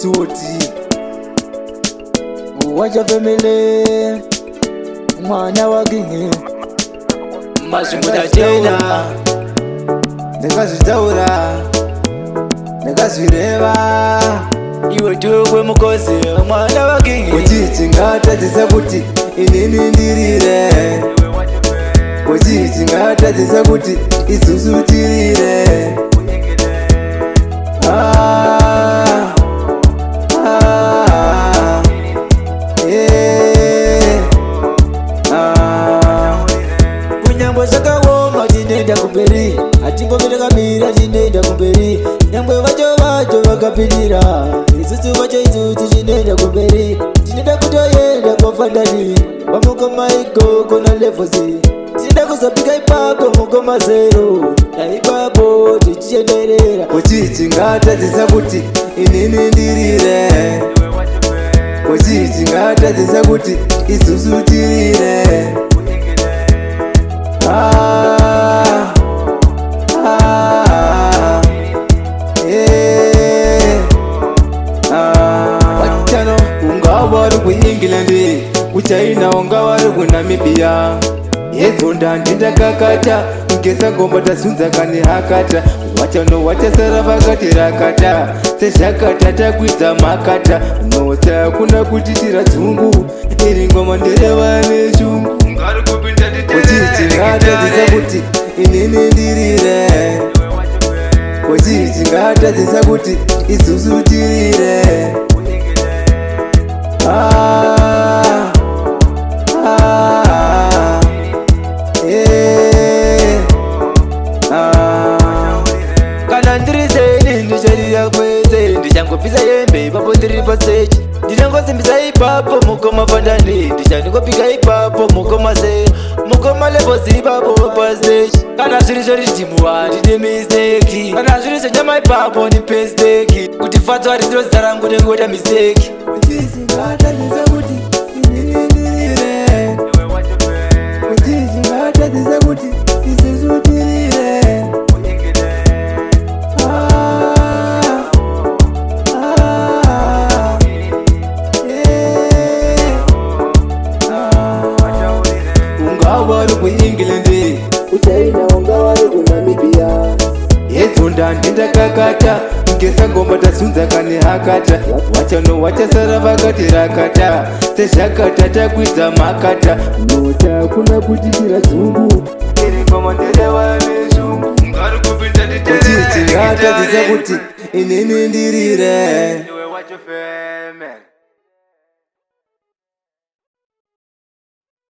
C.O.T wacha family mwana wa kingi masumuda tena ndakazvitaura ndakazvireva iwe tukwe mukosi mwana wa kingi kuti chingatadzisa kuti inini ndirire kuti chingatadzisa kuti isusu tirire kunyangwe zvakaoma tinoenda kumberi hatingoverekamira tinoenda kumberi nyangwe vacho vakapindira isusu vacho isusu tinoenda kumberi tinoda kutoenda kwafandani vamukoma ikoko na levosi tinoda kuzopika ipapo mukoma zero naipapo tichienderera kuti chingatadzisa kuti inini ndirire kuti chingatadzisa kuti isusu tirire watano ungava vari kuEngland kuChina ungava vari kuNamibia yedzonda ndindakakata ngesangomba tasunza kane hakata watano wachasara vakati rakata sezvakata takwidza makata nosa kuna kutitira dzungu iri ngoma ndereva neshungu kuti chingatadzisa kuti inini ndirire kuti chingatadzisa kuti isusu tirire kana ndiri seni ndicharira kwese ndichangopisa hembe ipapo ndiri pasechi ndinongosimbisa ipapo mukoma fandani ndichandingopika ipapo mukoma zero mukoma levosi ipapo pasechi kana zviri zvorijimuwa ndine misteki kana zviri zvenyama ipapo ni pesteki kuti fatso harisiro zita rangu nengota misteki kuti isusu tirire ungava vari kuEngland kuChina ungava vari kuNamibia yedzonda ndindakakata ngesangomba tasunza kane hakata wachano wachasara vakati rakata sezvakata takwidza makata nota kuna kutitira dzungu iri ngoma ndereva neshungu kuti chingatadzisa kuti inini ndirire